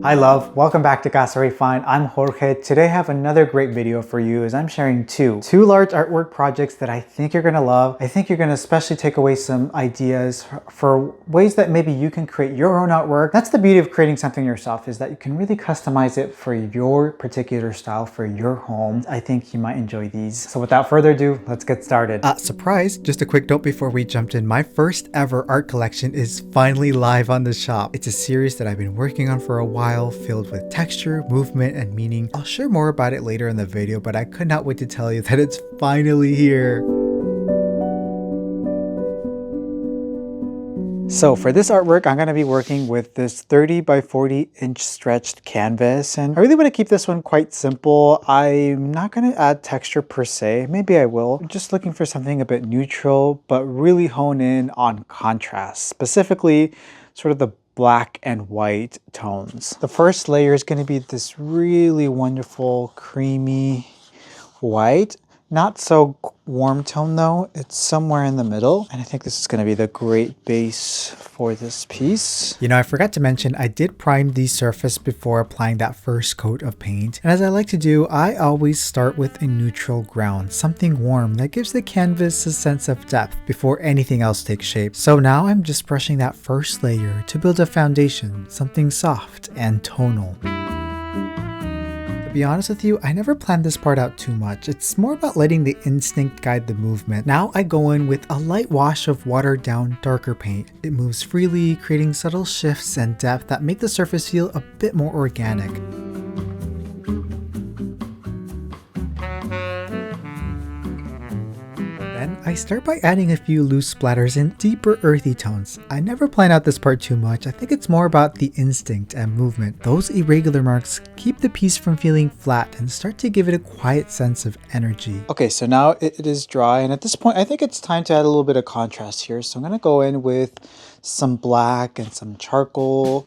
Hi love, welcome back to Casa. I'm Jorge. Today I have another great video for you as I'm sharing two large artwork projects that I think you're gonna love. I think you're gonna especially take away some ideas for ways that maybe you can create your own artwork. That's the beauty of creating something yourself, is that you can really customize it for your particular style, for your home. I think you might enjoy these. So without further ado, let's get started. Surprise! Just a quick note before we jumped in. My first ever art collection is finally live on the shop. It's a series that I've been working on for a while, filled with texture, movement, and meaning. I'll share more about it later in the video, but I could not wait to tell you that it's finally here. So for this artwork, I'm going to be working with this 30 by 40 inch stretched canvas, and I really want to keep this one quite simple. I'm not going to add texture per se. Maybe I will. I'm just looking for something a bit neutral, but really hone in on contrast, specifically sort of the black and white tones. The first layer is going to be this really wonderful creamy white. Not so warm tone though, it's somewhere in the middle. And I think this is going to be the great base for this piece. You know, I forgot to mention I did prime the surface before applying that first coat of paint. And as I like to do, I always start with a neutral ground, something warm that gives the canvas a sense of depth before anything else takes shape. So now I'm just brushing that first layer to build a foundation, something soft and tonal. To be honest with you, I never planned this part out too much. It's more about letting the instinct guide the movement. Now I go in with a light wash of watered down darker paint. It moves freely, creating subtle shifts and depth that make the surface feel a bit more organic. Then I start by adding a few loose splatters in deeper earthy tones. I never plan out this part too much. I think it's more about the instinct and movement. Those irregular marks keep the piece from feeling flat and start to give it a quiet sense of energy. Okay, so now it is dry, and at this point I think it's time to add a little bit of contrast here. So I'm going to go in with some black and some charcoal.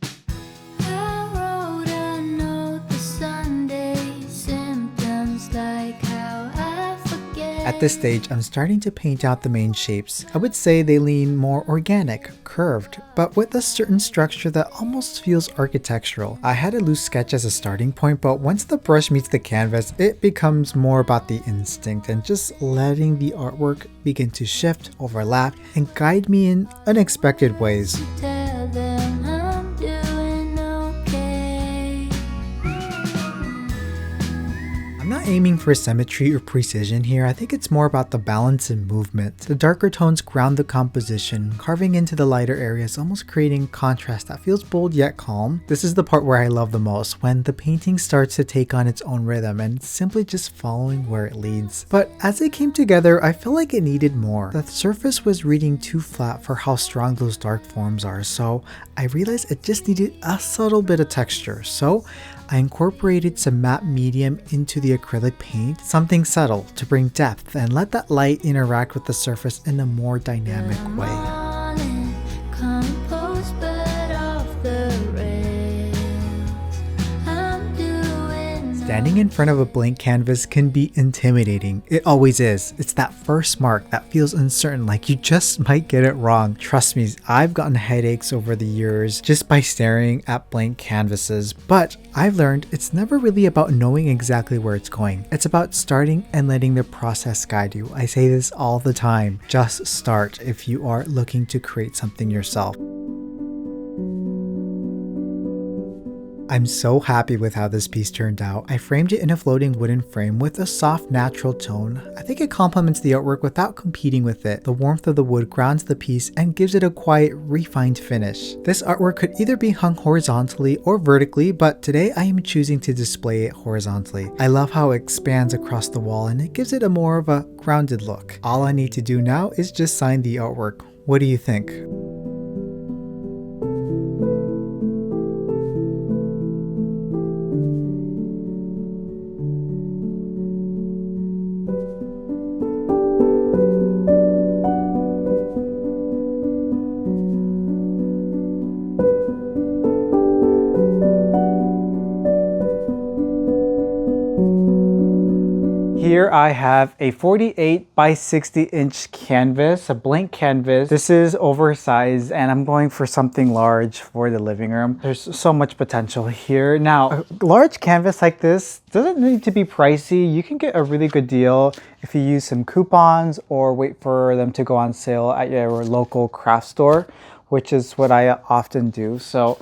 At this stage, I'm starting to paint out the main shapes. I would say they lean more organic, curved, but with a certain structure that almost feels architectural. I had a loose sketch as a starting point, but once the brush meets the canvas, it becomes more about the instinct and just letting the artwork begin to shift, overlap, and guide me in unexpected ways. I'm not aiming for symmetry or precision here. I think it's more about the balance and movement. The darker tones ground the composition, carving into the lighter areas, almost creating contrast that feels bold yet calm. This is the part where I love the most, when the painting starts to take on its own rhythm and simply just following where it leads. But as it came together, I felt like it needed more. The surface was reading too flat for how strong those dark forms are, so I realized it just needed a subtle bit of texture. So I incorporated some matte medium into the acrylic paint, something subtle to bring depth and let that light interact with the surface in a more dynamic way. Standing in front of a blank canvas can be intimidating. It always is. It's that first mark that feels uncertain, like you just might get it wrong. Trust me, I've gotten headaches over the years just by staring at blank canvases, but I've learned it's never really about knowing exactly where it's going. It's about starting and letting the process guide you. I say this all the time. Just start if you are looking to create something yourself. I'm so happy with how this piece turned out. I framed it in a floating wooden frame with a soft, natural tone. I think it complements the artwork without competing with it. The warmth of the wood grounds the piece and gives it a quiet, refined finish. This artwork could either be hung horizontally or vertically, but today I am choosing to display it horizontally. I love how it expands across the wall and it gives it a more of a grounded look. All I need to do now is just sign the artwork. What do you think? Here I have a 48 by 60 inch canvas, a blank canvas. This is oversized and I'm going for something large for the living room. There's so much potential here. Now, a large canvas like this doesn't need to be pricey. You can get a really good deal if you use some coupons or wait for them to go on sale at your local craft store, which is what I often do. So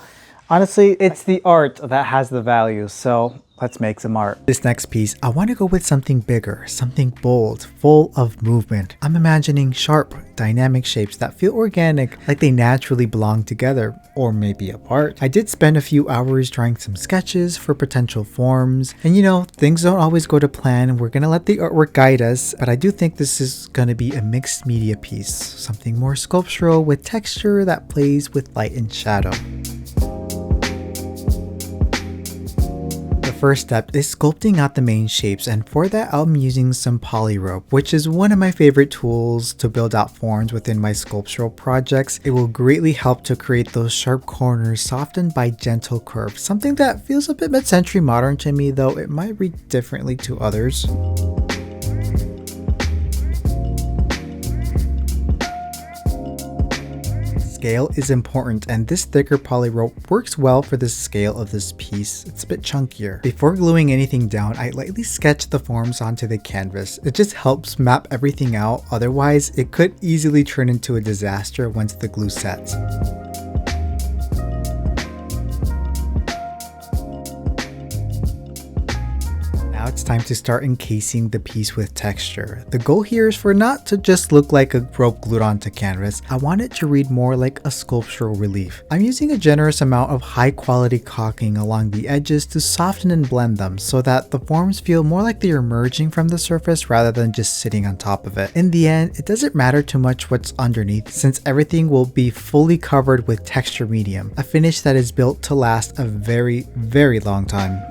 honestly, it's the art that has the value. So let's make some art. This next piece, I want to go with something bigger, something bold, full of movement. I'm imagining sharp, dynamic shapes that feel organic, like they naturally belong together, or maybe apart. I did spend a few hours drawing some sketches for potential forms, and you know, things don't always go to plan. We're gonna let the artwork guide us, but I do think this is gonna be a mixed media piece, something more sculptural with texture that plays with light and shadow. First step is sculpting out the main shapes, and for that I'm using some poly rope, which is one of my favorite tools to build out forms within my sculptural projects. It will greatly help to create those sharp corners softened by gentle curves, something that feels a bit mid-century modern to me, though it might read differently to others. Scale is important, and this thicker poly rope works well for the scale of this piece. It's a bit chunkier. Before gluing anything down, I lightly sketch the forms onto the canvas. It just helps map everything out, otherwise it could easily turn into a disaster once the glue sets. Now it's time to start encasing the piece with texture. The goal here is for not to just look like a rope glued onto canvas. I want it to read more like a sculptural relief. I'm using a generous amount of high quality caulking along the edges to soften and blend them so that the forms feel more like they are emerging from the surface rather than just sitting on top of it. In the end, it doesn't matter too much what's underneath since everything will be fully covered with texture medium, a finish that is built to last a very, very long time.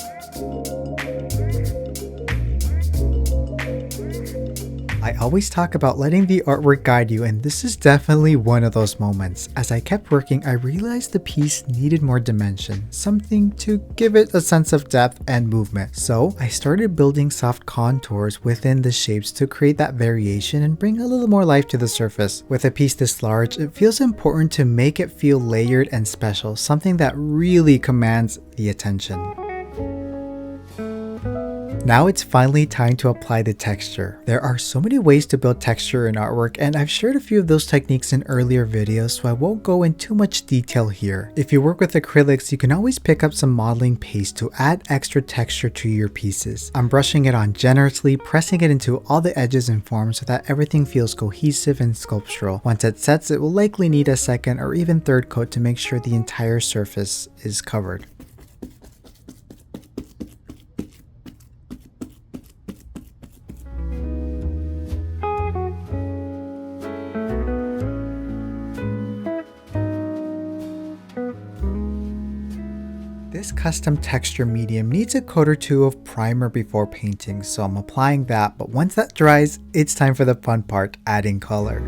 I always talk about letting the artwork guide you, and this is definitely one of those moments. As I kept working, I realized the piece needed more dimension, something to give it a sense of depth and movement. So I started building soft contours within the shapes to create that variation and bring a little more life to the surface. With a piece this large, it feels important to make it feel layered and special, something that really commands the attention. Now it's finally time to apply the texture. There are so many ways to build texture in artwork, and I've shared a few of those techniques in earlier videos, so I won't go in too much detail here. If you work with acrylics, you can always pick up some modeling paste to add extra texture to your pieces. I'm brushing it on generously, pressing it into all the edges and forms so that everything feels cohesive and sculptural. Once it sets, it will likely need a second or even third coat to make sure the entire surface is covered. This custom texture medium needs a coat or two of primer before painting, so I'm applying that, but once that dries, it's time for the fun part, adding color.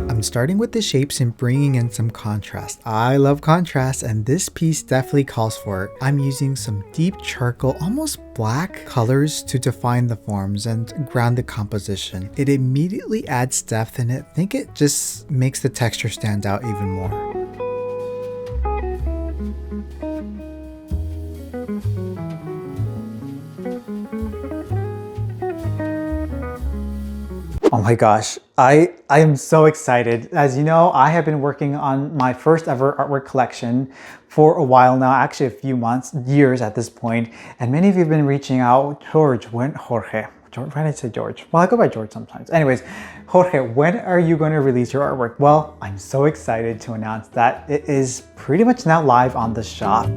I'm starting with the shapes and bringing in some contrast. I love contrast, and this piece definitely calls for it. I'm using some deep charcoal, almost black colors to define the forms and ground the composition. It immediately adds depth, and I think it just makes the texture stand out even more. Oh my gosh, I am so excited. As you know, I have been working on my first ever artwork collection for a while now, actually a few months, years at this point. And many of you have been reaching out, why did I say George? Well, I go by George sometimes. Anyways, Jorge, when are you going to release your artwork? Well, I'm so excited to announce that it is pretty much now live on the shop.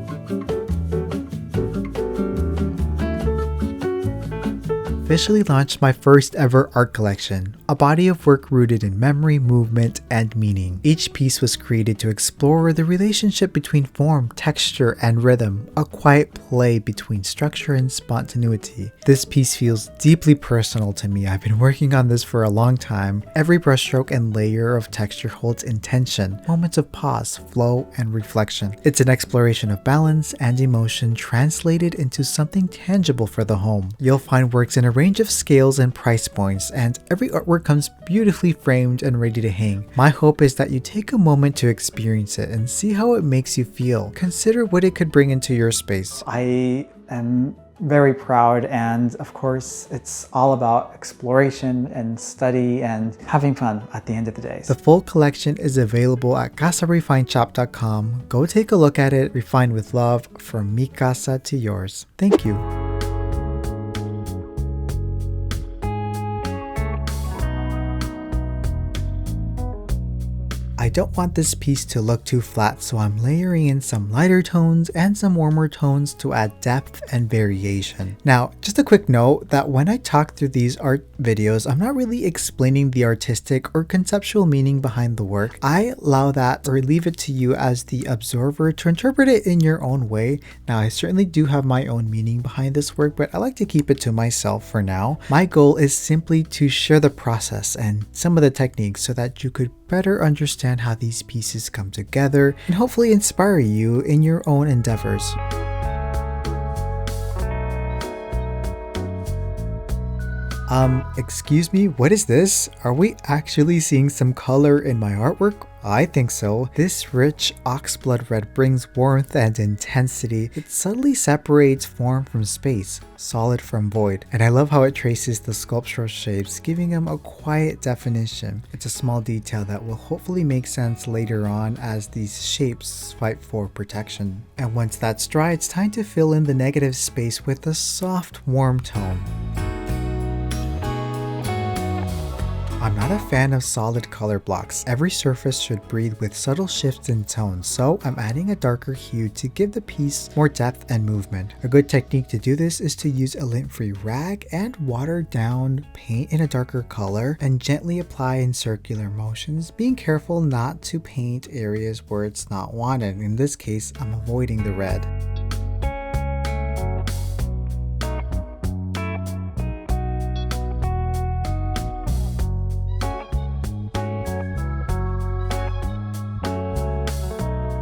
Officially launched my first ever art collection. a body of work rooted in memory, movement, and meaning. Each piece was created to explore the relationship between form, texture, and rhythm, a quiet play between structure and spontaneity. This piece feels deeply personal to me. I've been working on this for a long time. Every brushstroke and layer of texture holds intention, moments of pause, flow, and reflection. It's an exploration of balance and emotion translated into something tangible for the home. You'll find works in a range of scales and price points, and every artwork comes beautifully framed and ready to hang. My hope is that you take a moment to experience it and see how it makes you feel. Consider what it could bring into your space. I am very proud, and of course it's all about exploration and study and having fun at the end of the day. The full collection is available at casarefinedshop.com. Go take a look at it. Refine with love, from mi casa to yours. Thank you. I don't want this piece to look too flat, so I'm layering in some lighter tones and some warmer tones to add depth and variation. Now, just a quick note that when I talk through these art videos, I'm not really explaining the artistic or conceptual meaning behind the work. I allow that or leave it to you as the observer to interpret it in your own way. Now, I certainly do have my own meaning behind this work, but I like to keep it to myself for now. My goal is simply to share the process and some of the techniques so that you could better understand how these pieces come together and hopefully inspire you in your own endeavors. Excuse me, what is this? Are we actually seeing some color in my artwork? I think so. This rich oxblood red brings warmth and intensity. It subtly separates form from space, solid from void, and I love how it traces the sculptural shapes, giving them a quiet definition. It's a small detail that will hopefully make sense later on as these shapes fight for protection. And once that's dry, it's time to fill in the negative space with a soft, warm tone. I'm not a fan of solid color blocks. Every surface should breathe with subtle shifts in tone, so I'm adding a darker hue to give the piece more depth and movement. A good technique to do this is to use a lint-free rag and water down paint in a darker color and gently apply in circular motions, being careful not to paint areas where it's not wanted. In this case, I'm avoiding the red.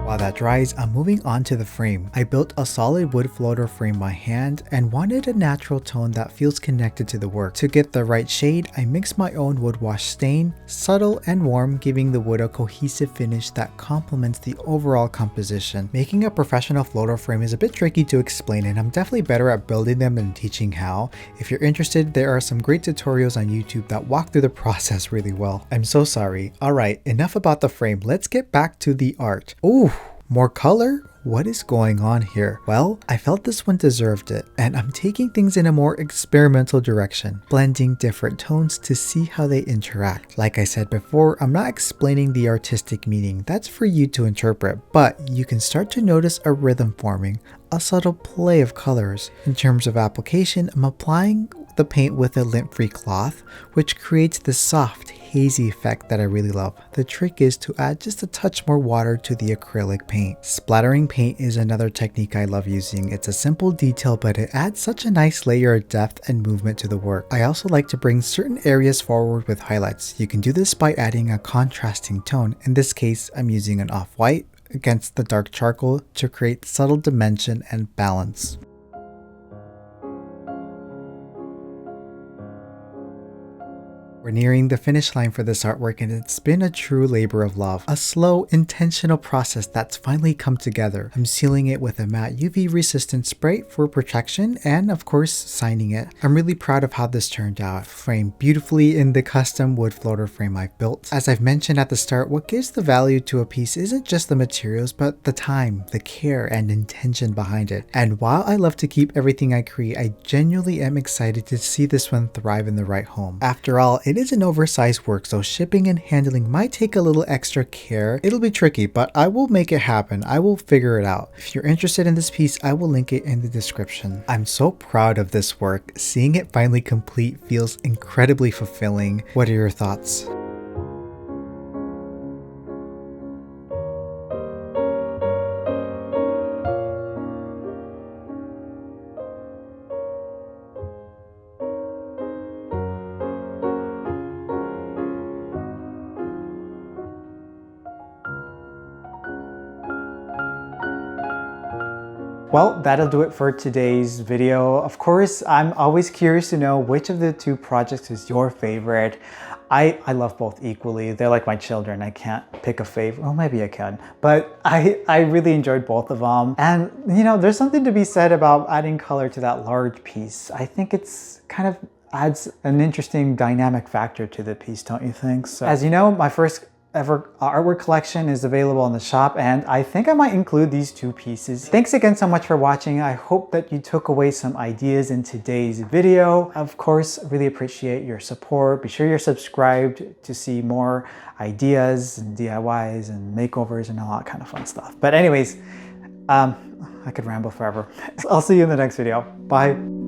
While that dries, I'm moving on to the frame. I built a solid wood floater frame by hand and wanted a natural tone that feels connected to the work. To get the right shade, I mixed my own wood wash stain, subtle and warm, giving the wood a cohesive finish that complements the overall composition. Making a professional floater frame is a bit tricky to explain, and I'm definitely better at building them than teaching how. If you're interested, there are some great tutorials on YouTube that walk through the process really well. I'm so sorry. Alright, enough about the frame. Let's get back to the art. Ooh! More color? What is going on here? Well, I felt this one deserved it, and I'm taking things in a more experimental direction, blending different tones to see how they interact. Like I said before, I'm not explaining the artistic meaning, that's for you to interpret, but you can start to notice a rhythm forming, a subtle play of colors. In terms of application, I'm applying the paint with a lint-free cloth, which creates this soft, hazy effect that I really love. The trick is to add just a touch more water to the acrylic paint. Splattering paint is another technique I love using. It's a simple detail, but it adds such a nice layer of depth and movement to the work. I also like to bring certain areas forward with highlights. You can do this by adding a contrasting tone. In this case, I'm using an off-white against the dark charcoal to create subtle dimension and balance. We're nearing the finish line for this artwork, and it's been a true labor of love. A slow, intentional process that's finally come together. I'm sealing it with a matte UV resistant spray for protection and of course signing it. I'm really proud of how this turned out, framed beautifully in the custom wood floater frame I've built. As I've mentioned at the start, what gives the value to a piece isn't just the materials, but the time, the care, and intention behind it. And while I love to keep everything I create, I genuinely am excited to see this one thrive in the right home. After all, it It is an oversized work, so shipping and handling might take a little extra care. It'll be tricky, but I will make it happen. I will figure it out. If you're interested in this piece, I will link it in the description. I'm so proud of this work. Seeing it finally complete feels incredibly fulfilling. What are your thoughts? Well, that'll do it for today's video. Of course, I'm always curious to know which of the two projects is your favorite. I love both equally. They're like my children. I can't pick a favorite. Well, maybe I can. But I really enjoyed both of them. And, you know, there's something to be said about adding color to that large piece. I think it's kind of adds an interesting dynamic factor to the piece, don't you think? So, as you know, my first ever artwork collection is available in the shop, and I think I might include these two pieces. Thanks again so much for watching. I hope that you took away some ideas in today's video. Of course, really appreciate your support. Be sure you're subscribed to see more ideas and DIYs and makeovers and all that kind of fun stuff. But anyways, I could ramble forever. I'll see you in the next video. Bye.